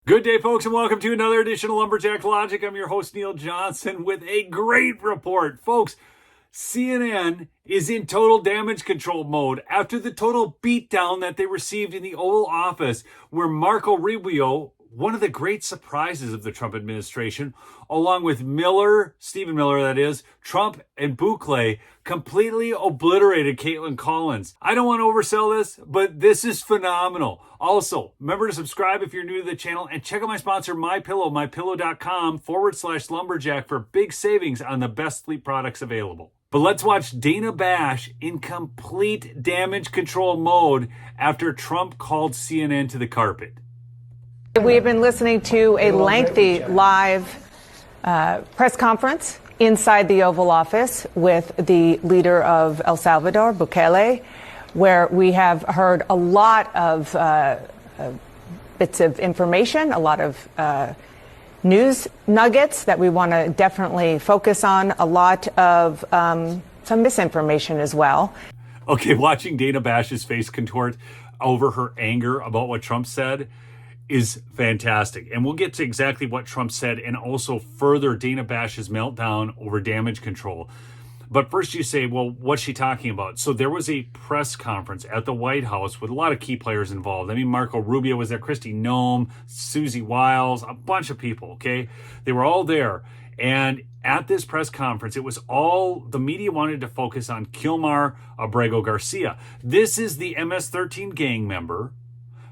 Good day, folks, and welcome to another edition of Lumberjack Logic. I'm your host, Neil Johnson, with a great report. Folks, CNN is in total damage control mode after the total beatdown that they received in the Oval Office, where Marco Rubio, one of the great surprises of the Trump administration, along with Stephen Miller, that is, Trump and Bukele, completely obliterated Caitlin Collins. I don't want to oversell this, but this is phenomenal. Also, remember to subscribe if you're new to the channel and check out my sponsor, MyPillow, mypillow.com/lumberjack for big savings on the best sleep products available. But let's watch Dana Bash in complete damage control mode after Trump called CNN to the carpet. We have been listening to a lengthy live press conference inside the Oval Office with the leader of El Salvador, Bukele, where we have heard a lot of bits of information, a lot of news nuggets that we want to definitely focus on, a lot of some misinformation as well. Okay, watching Dana Bash's face contort over her anger about what Trump said is fantastic. And we'll get to exactly what Trump said and also further Dana Bash's meltdown over damage control. But first you say, well, what's she talking about? So there was a press conference at the White House with a lot of key players involved. I mean, Marco Rubio was there, Kristi Noem, Susie Wiles, a bunch of people, okay? They were all there. And at this press conference, it was all, the media wanted to focus on Kilmar Abrego Garcia. This is the MS-13 gang member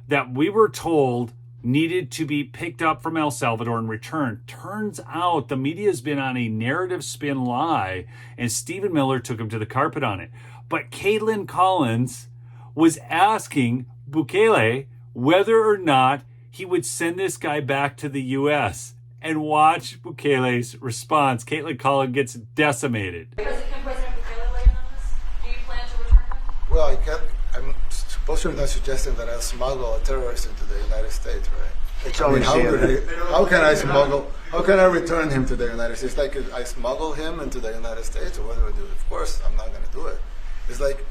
that we were told needed to be picked up from El Salvador and returned. Turns out the media has been on a narrative spin lie, and Stephen Miller took him to the carpet on it. But Caitlin Collins was asking Bukele whether or not he would send this guy back to the U.S. And watch Bukele's response. Caitlin Collins gets decimated. Can President Bukele weigh in on this? Do you plan to return him? Well, I'm supposed to not suggesting that I'll smuggle a terrorist into the United States, right? It's only how can I smuggle? How can I return him to the United States? Like I smuggle him into the United States, or what do I do? Of course, I'm not going to do it. It's like,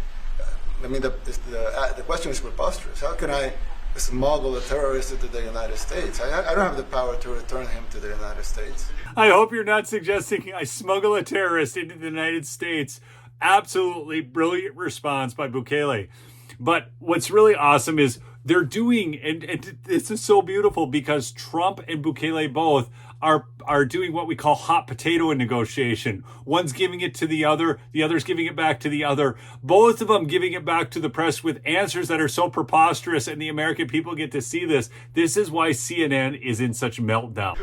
the question is preposterous. How can I smuggle a terrorist into the United States? I don't have the power to return him to the United States. I hope you're not suggesting I smuggle a terrorist into the United States. Absolutely brilliant response by Bukele. But what's really awesome is they're doing, and this is so beautiful because Trump and Bukele both are doing what we call hot potato in negotiation. One's giving it to the other's giving it back to the other. Both of them giving it back to the press with answers that are so preposterous, and the American people get to see this. This is why CNN is in such meltdown.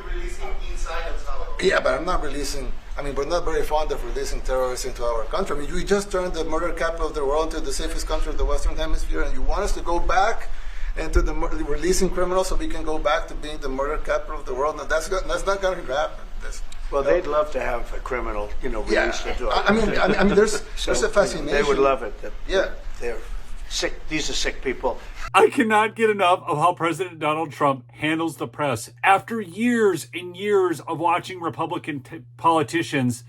Yeah, but I'm not releasing. I mean, we're not very fond of releasing terrorists into our country. I mean, we just turned the murder capital of the world into the safest country of the Western Hemisphere, and you want us to go back into the releasing criminals so we can go back to being the murder capital of the world? No, that's not going to happen. They'd love to have a criminal, released into our country. I mean, there's a fascination. They would love it. Yeah, they're sick. These are sick people. I cannot get enough of how President Donald Trump handles the press. After years and years of watching Republican politicians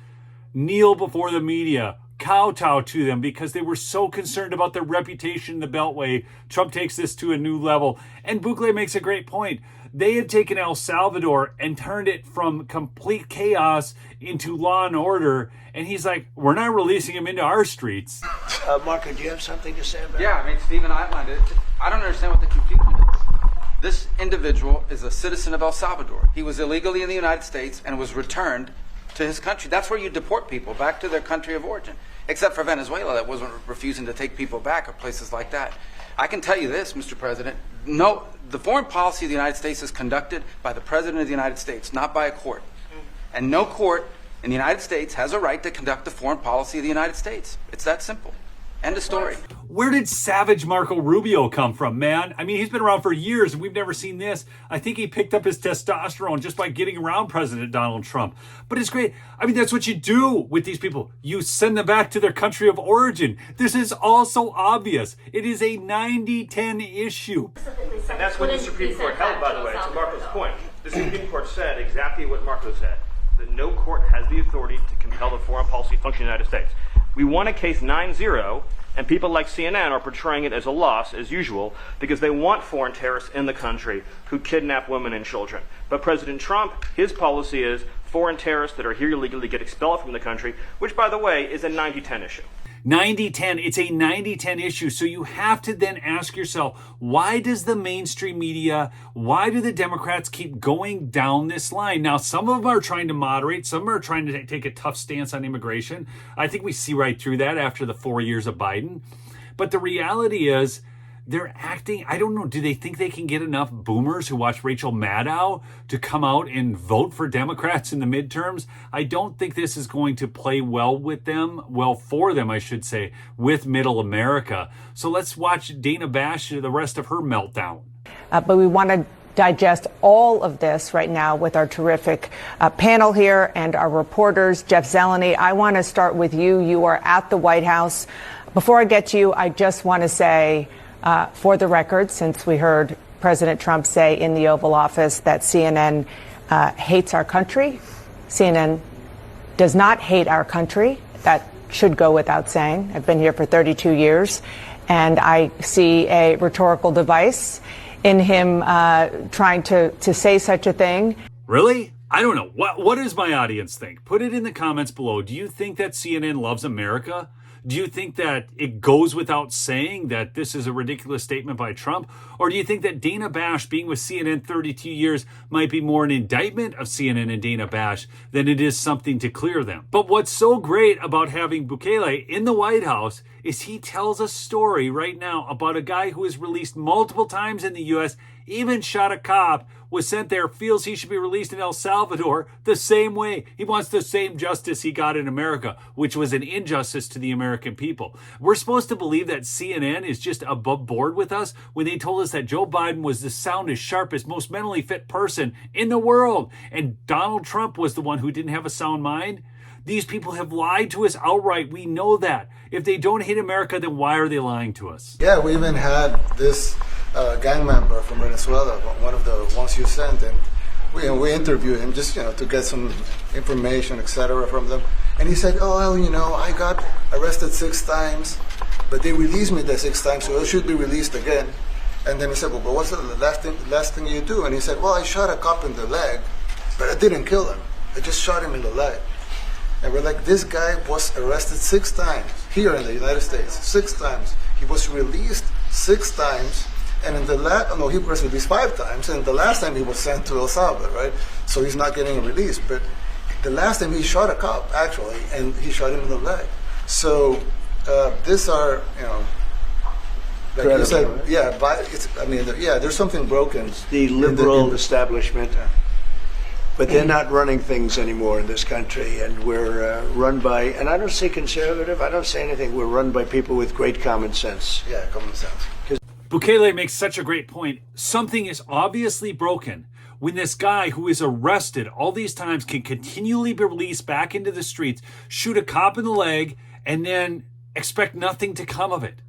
kneel before the media, kowtow to them because they were so concerned about their reputation in the Beltway, Trump takes this to a new level. And Bukele makes a great point. They had taken El Salvador and turned it from complete chaos into law and order. And he's like, we're not releasing him into our streets. Marco, do you have something to say about it? Yeah, I mean, Stephen outlined it. I don't understand what the confusion is. This individual is a citizen of El Salvador. He was illegally in the United States and was returned to his country. That's where you deport people, back to their country of origin. Except for Venezuela, that wasn't refusing to take people back, or places like that. I can tell you this, Mr. President, no, the foreign policy of the United States is conducted by the President of the United States, not by a court. And no court in the United States has a right to conduct the foreign policy of the United States. It's that simple. End of story. Where did savage Marco Rubio come from, man? I mean, he's been around for years and we've never seen this. I think he picked up his testosterone just by getting around President Donald Trump. But it's great. I mean, that's what you do with these people. You send them back to their country of origin. This is also obvious. It is a 90-10 issue. And that's what the Supreme Court held, by the way, to Marco's point. The Supreme Court said exactly what Marco said, that no court has the authority to compel the foreign policy function of the United States. We won a case 9-0 And people like CNN are portraying it as a loss, as usual, because they want foreign terrorists in the country who kidnap women and children. But President Trump, his policy is foreign terrorists that are here illegally get expelled from the country, which, by the way, is a 90-10 issue. 90-10, it's a 90-10 issue. So you have to then ask yourself, why does the mainstream media, why do the Democrats keep going down this line? Now, some of them are trying to moderate, some are trying to take a tough stance on immigration. I think we see right through that after the 4 years of Biden. But the reality is, they're acting, I don't know, do they think they can get enough boomers who watch Rachel Maddow to come out and vote for Democrats in the midterms? I don't think this is going to play well with them, well for them, I should say, with middle America. So let's watch Dana Bash, the rest of her meltdown. But we want to digest all of this right now with our terrific panel here and our reporters. Jeff Zeleny, I want to start with you. You are at the White House. Before I get to you, I just want to say, for the record, since we heard President Trump say in the Oval Office that CNN hates our country, CNN does not hate our country. That should go without saying. I've been here for 32 years, and I see a rhetorical device in him trying to say such a thing. Really? I don't know. What does my audience think? Put it in the comments below. Do you think that CNN loves America? Do you think that it goes without saying that this is a ridiculous statement by Trump? Or do you think that Dana Bash being with CNN 32 years might be more an indictment of CNN and Dana Bash than it is something to clear them? But what's so great about having Bukele in the White House is he tells a story right now about a guy who was released multiple times in the U.S., even shot a cop, was sent there, feels he should be released in El Salvador the same way. He wants the same justice he got in America, which was an injustice to the American people. We're supposed to believe that CNN is just above board with us when they told us that Joe Biden was the soundest, sharpest, most mentally fit person in the world, and Donald Trump was the one who didn't have a sound mind. These people have lied to us outright. We know that. If they don't hate America, then why are they lying to us? Yeah, we even had this gang member from Venezuela, one of the ones you sent, and we interviewed him just to get some information, etc. from them. And he said, "Oh, well, I got arrested 6 times, but they released me the 6th time, so I should be released again." And then he said, "Well, but what's the last thing you do?" And he said, "Well, I shot a cop in the leg, but I didn't kill him. I just shot him in the leg." And we're like, this guy was arrested 6 times here in the United States, 6 times. He was released 6 times. And in the he was released 5 times, and the last time he was sent to El Salvador, right? So he's not getting released. But the last time he shot a cop, actually, and he shot him in the leg. So these are, like you said, right? Yeah. But there's something broken. It's the liberal establishment, but they're not running things anymore in this country, and we're run by. And I don't say conservative. I don't say anything. We're run by people with great common sense. Yeah, common sense. Bukele makes such a great point. Something is obviously broken when this guy who is arrested all these times can continually be released back into the streets, shoot a cop in the leg, and then expect nothing to come of it.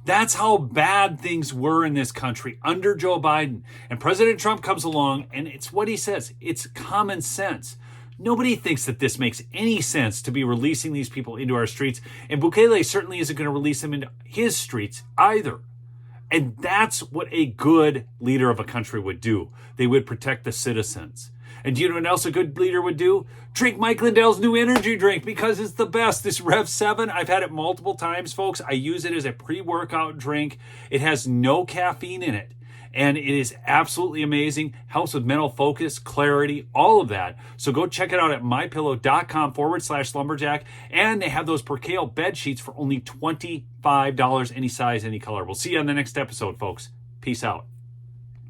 That's how bad things were in this country under Joe Biden. And President Trump comes along, and it's what he says. It's common sense. Nobody thinks that this makes any sense to be releasing these people into our streets. And Bukele certainly isn't going to release them into his streets either. And that's what a good leader of a country would do. They would protect the citizens. And do you know what else a good leader would do? Drink Mike Lindell's new energy drink because it's the best. This Rev 7, I've had it multiple times, folks. I use it as a pre-workout drink. It has no caffeine in it. And it is absolutely amazing. Helps with mental focus, clarity, all of that. So go check it out at mypillow.com/lumberjack. And they have those percale bed sheets for only $25, any size, any color. We'll see you on the next episode, folks. Peace out.